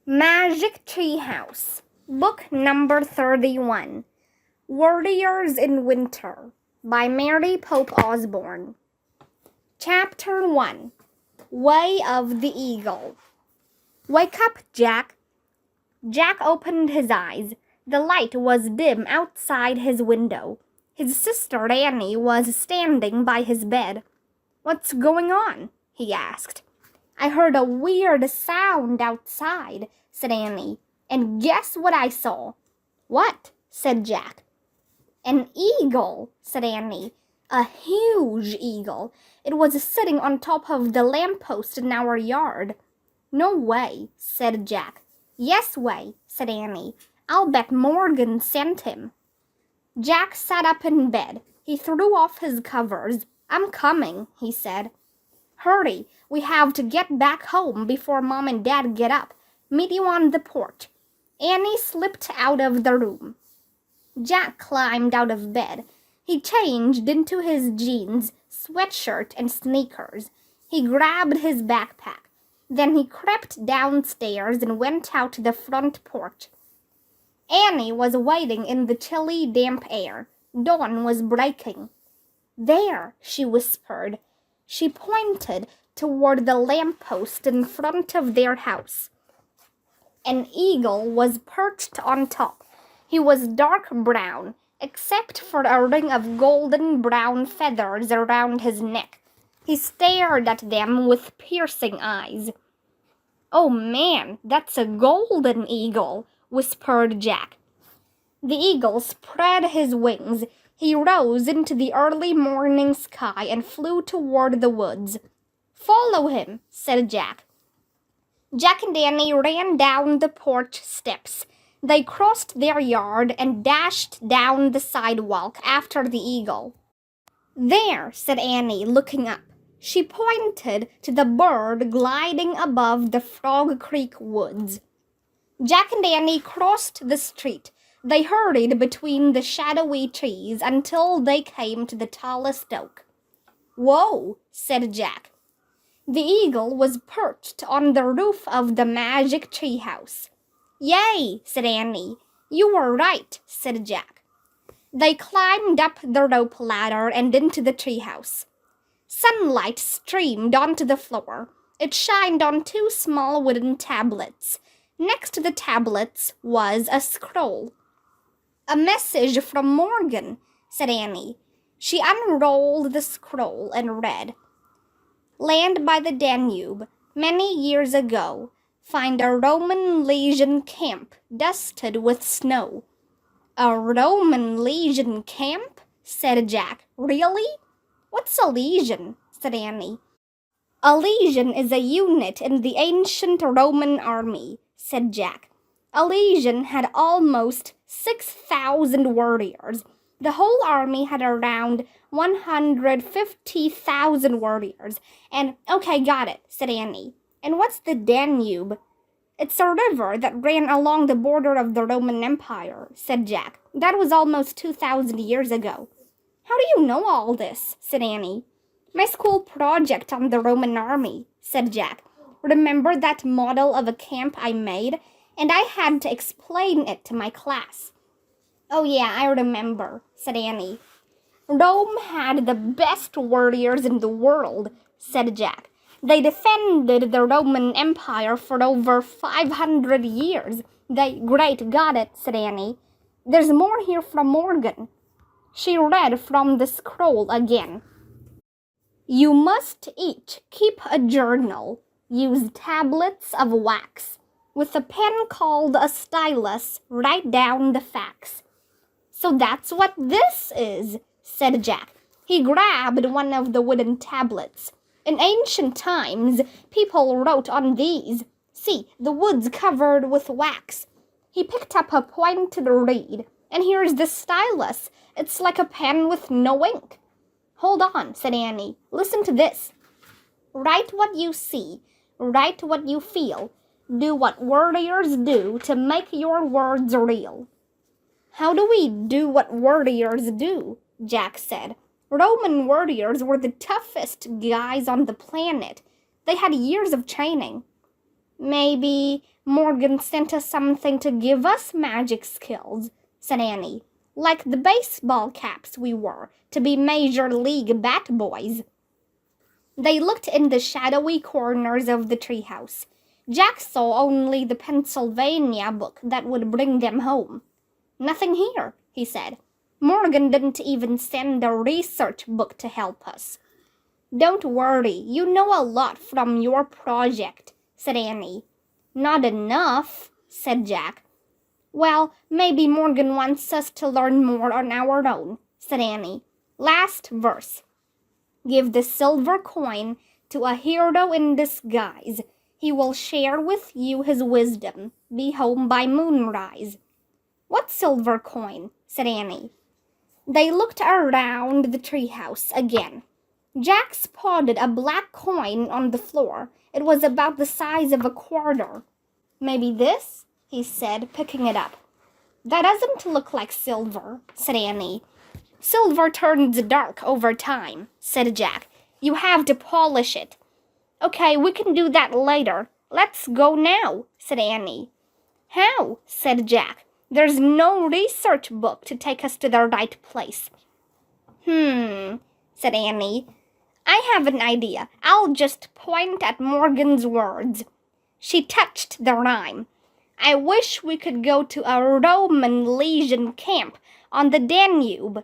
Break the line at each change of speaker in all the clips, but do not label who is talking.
Magic Treehouse, Book Number 31, Warriors in Winter, by Mary Pope Osborne. Chapter 1, Way of the Eagle. Wake up, Jack. Jack opened his eyes. The light was dim outside his window. His sister Annie was standing by his bed. "What's going on?" he asked. "I heard a weird sound outside," said Annie, "and guess what I saw?" "What?" said Jack. "An eagle," said Annie. "A huge eagle. It was sitting on top of the lamppost in our yard." "No way," said Jack. "Yes way," said Annie. "I'll bet Morgan sent him." Jack sat up in bed. He threw off his covers. "I'm coming," he said. "Hurry, we have to get back home before Mom and Dad get up. Meet you on the porch." Annie slipped out of the room. Jack climbed out of bed. He changed into his jeans, sweatshirt, and sneakers. He grabbed his backpack. Then he crept downstairs and went out to the front porch. Annie was waiting in the chilly, damp air. Dawn was breaking. "There," she whispered. She pointed toward the lamppost in front of their house. An eagle was perched on top. He was dark brown, except for a ring of golden brown feathers around his neck. He stared at them with piercing eyes. "Oh man, that's a golden eagle," whispered Jack. The eagle spread his wings. He rose into the early morning sky and flew toward the woods. "Follow him," said Jack. Jack and Annie ran down the porch steps. They crossed their yard and dashed down the sidewalk after the eagle. "There," said Annie, looking up. She pointed to the bird gliding above the Frog Creek woods. Jack and Annie crossed the street. They hurried between the shadowy trees until they came to the tallest oak. "Whoa," said Jack. The eagle was perched on the roof of the magic treehouse. "Yay," said Annie. "You were right," said Jack. They climbed up the rope ladder and into the treehouse. Sunlight streamed onto the floor. It shined on two small wooden tablets. Next to the tablets was a scroll. "A message from Morgan," said Annie. She unrolled the scroll and read, "Land by the Danube, many years ago, find a Roman legion camp dusted with snow." "A Roman legion camp?" said Jack. "Really?" "What's a legion?" said Annie. "A legion is a unit in the ancient Roman army," said Jack. "A legion had almost 6,000 warriors. The whole army had around 150,000 warriors. And, okay, got it," said Annie. "And what's the Danube?" "It's a river that ran along the border of the Roman Empire," said Jack. "That was almost 2,000 years ago." "How do you know all this?" said Annie. "My school project on the Roman army," said Jack. "Remember that model of a camp I made? And I had to explain it to my class." "Oh yeah, I remember," said Annie. "Rome had the best warriors in the world," said Jack. "They defended the Roman Empire for over 500 years. Great, got it," said Annie. "There's more here from Morgan." She read from the scroll again. "You must each keep a journal. Use tablets of wax. With a pen called a stylus, write down the facts." "So that's what this is," said Jack. He grabbed one of the wooden tablets. "In ancient times, people wrote on these. See, the wood's covered with wax." He picked up a pointed reed. "And here's the stylus. It's like a pen with no ink." "Hold on," said Annie. "Listen to this. Write what you see. Write what you feel. Do what warriors do to make your words real." "How do we do what warriors do?" Jack said. "Roman warriors were the toughest guys on the planet. They had years of training." Maybe Morgan sent us something to give us magic skills, said Annie. Like the baseball caps we wore to be Major League Bat Boys. They looked in the shadowy corners of the treehouse. Jack saw only the Pennsylvania book that would bring them home. Nothing here, he said. Morgan didn't even send a research book to help us. Don't worry, you know a lot from your project, said Annie. Not enough, said Jack. Well, maybe Morgan wants us to learn more on our own, said Annie. Last verse. Give the silver coin to a hero in disguise. He will share with you his wisdom. Be home by moonrise. What silver coin? Said Annie. They looked around the treehouse again. Jack spotted a black coin on the floor. It was about the size of a quarter. Maybe this? He said, picking it up. That doesn't look like silver, said Annie. Silver turns dark over time, said Jack. You have to polish it. Okay, we can do that later. Let's go now, said Annie. How? Said Jack. There's no research book to take us to the right place. Said Annie. I have an idea. I'll just point at Morgan's words. She touched the rhyme. I wish we could go to a Roman legion camp on the Danube.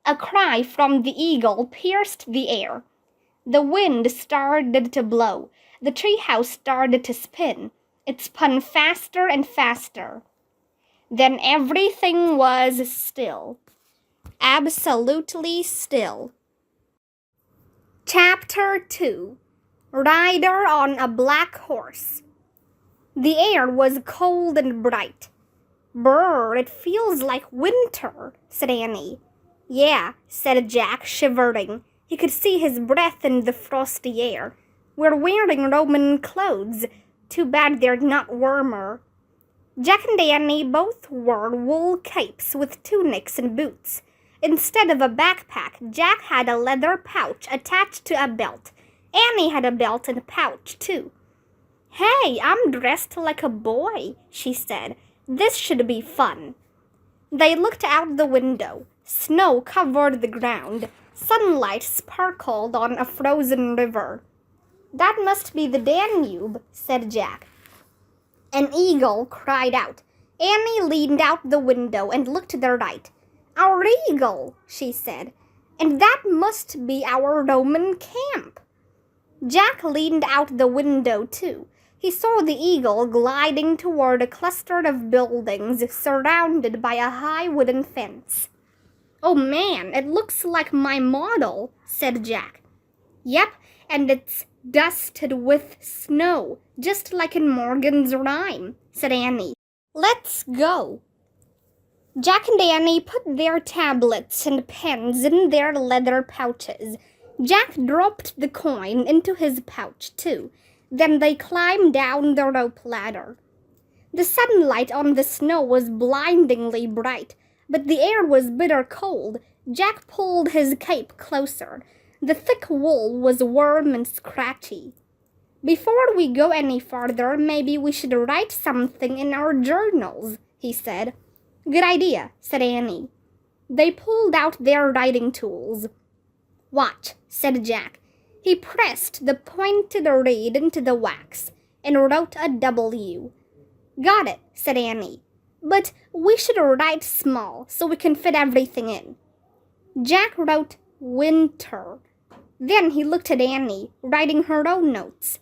A cry from the eagle pierced the air. The wind started to blow. The treehouse started to spin. It spun faster and faster. Then everything was still. Absolutely still. Chapter 2. Rider on a Black Horse. The air was cold and bright. Brr, it feels like winter, said Annie. Yeah, said Jack, shivering. He could see his breath in the frosty air. We're wearing Roman clothes. Too bad they're not warmer. Jack and Annie both wore wool capes with tunics and boots. Instead of a backpack, Jack had a leather pouch attached to a belt. Annie had a belt and pouch, too. Hey, I'm dressed like a boy, she said. This should be fun. They looked out the window. Snow covered the ground. Sunlight sparkled on a frozen river. That must be the Danube, said Jack. An eagle cried out. Annie leaned out the window and looked to the right. Our eagle, she said. And that must be our Roman camp. Jack leaned out the window, too. He saw the eagle gliding toward a cluster of buildings surrounded by a high wooden fence. Oh man, it looks like my model, said Jack. Yep, and it's dusted with snow, just like in Morgan's rhyme, said Annie. Let's go. Jack and Annie put their tablets and pens in their leather pouches. Jack dropped the coin into his pouch, too. Then they climbed down the rope ladder. The sunlight on the snow was blindingly bright, but the air was bitter cold. Jack pulled his cape closer. The thick wool was warm and scratchy. Before we go any farther, maybe we should write something in our journals, he said. Good idea, said Annie. They pulled out their writing tools. Watch, said Jack. He pressed the pointed reed into the wax and wrote a W. Got it, said Annie. But we should write small so we can fit everything in. Jack wrote winter. Then he looked at Annie, writing her own notes.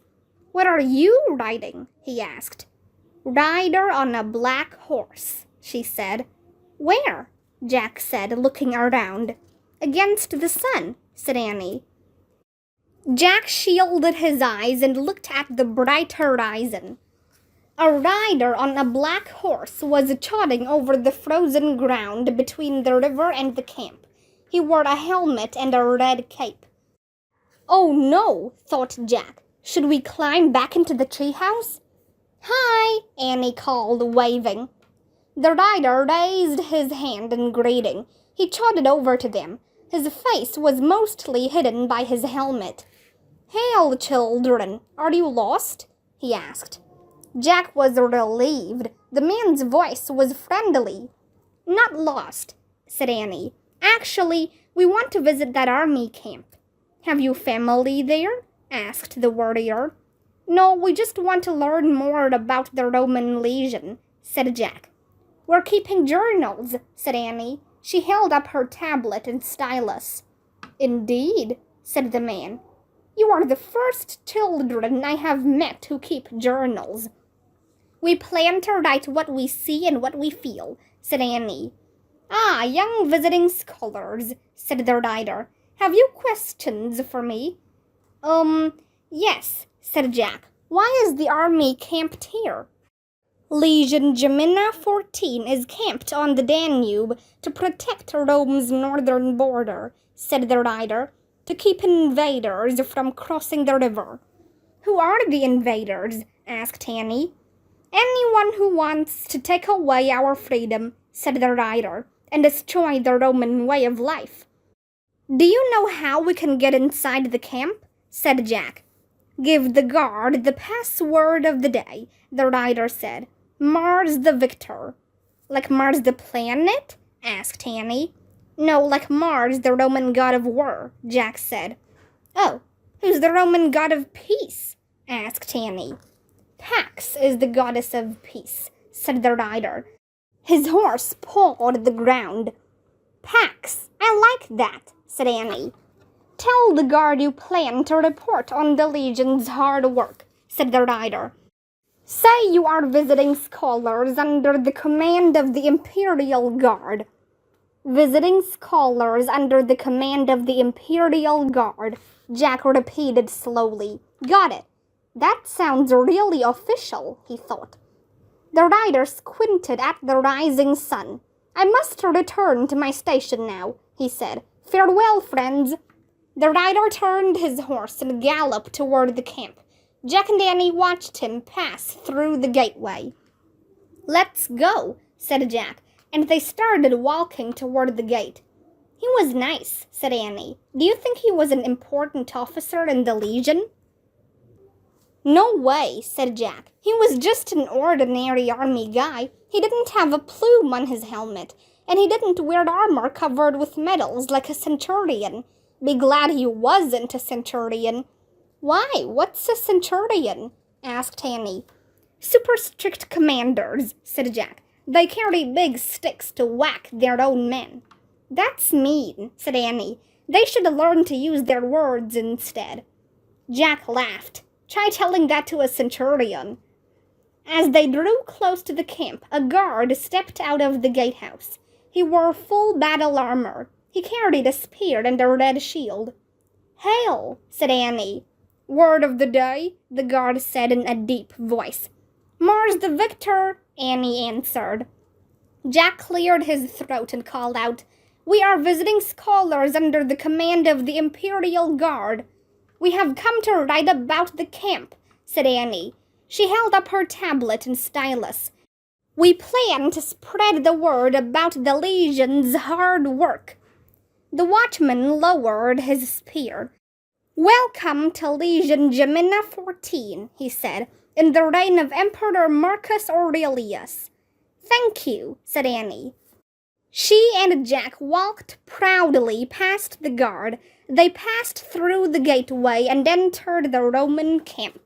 What are you writing? He asked. Rider on a black horse, she said. Where? Jack said, looking around. Against the sun, said Annie. Jack shielded his eyes and looked at the bright horizon. A rider on a black horse was trotting over the frozen ground between the river and the camp. He wore a helmet and a red cape. Oh no, thought Jack. Should we climb back into the treehouse? Hi, Annie called, waving. The rider raised his hand in greeting. He trotted over to them. His face was mostly hidden by his helmet. Hail, children, are you lost? He asked. Jack was relieved. The man's voice was friendly. Not lost, said Annie. Actually, we want to visit that army camp. Have you family there? Asked the warrior. No, we just want to learn more about the Roman legion, said Jack. We're keeping journals, said Annie. She held up her tablet and stylus. Indeed, said the man. You are the first children I have met who keep journals. We plan to write what we see and what we feel, said Annie. Ah, young visiting scholars, said the writer. Have you questions for me? Yes, said Jack. Why is the army camped here? Legion Gemina 14 is camped on the Danube to protect Rome's northern border, said the writer, to keep invaders from crossing the river. Who are the invaders? Asked Annie. Anyone who wants to take away our freedom, said the writer, and destroy the Roman way of life. Do you know how we can get inside the camp? Said Jack. Give the guard the password of the day, the writer said. Mars the Victor. Like Mars the planet? Asked Annie. No, like Mars, the Roman god of war, Jack said. Oh, who's the Roman god of peace? Asked Annie. Pax is the goddess of peace, said the rider. His horse pawed the ground. Pax, I like that, said Annie. Tell the guard you plan to report on the legion's hard work, said the rider. Say you are visiting scholars under the command of the Imperial Guard. Visiting scholars under the command of the Imperial Guard, Jack repeated slowly. Got it. That sounds really official, he thought. The rider squinted at the rising sun. I must return to my station now, he said. Farewell, friends. The rider turned his horse and galloped toward the camp. Jack and Annie watched him pass through the gateway. Let's go, said Jack, and they started walking toward the gate. He was nice, said Annie. Do you think he was an important officer in the Legion? No way, said Jack. He was just an ordinary army guy. He didn't have a plume on his helmet, and he didn't wear armor covered with medals like a centurion. Be glad he wasn't a centurion. Why, what's a centurion? Asked Annie. Super strict commanders, said Jack. They carry big sticks to whack their own men. That's mean, said Annie. They should learn to use their words instead. Jack laughed. Try telling that to a centurion. As they drew close to the camp, a guard stepped out of the gatehouse. He wore full battle armor. He carried a spear and a red shield. Hail, said Annie. Word of the day, the guard said in a deep voice. Mars the Victor, Annie answered. Jack cleared his throat and called out, We are visiting scholars under the command of the Imperial Guard. We have come to write about the camp, said Annie. She held up her tablet and stylus. We plan to spread the word about the Legion's hard work. The watchman lowered his spear. Welcome to Legion Gemina 14, he said, in the reign of Emperor Marcus Aurelius. Thank you, said Annie. She and Jack walked proudly past the guard. They passed through the gateway and entered the Roman camp.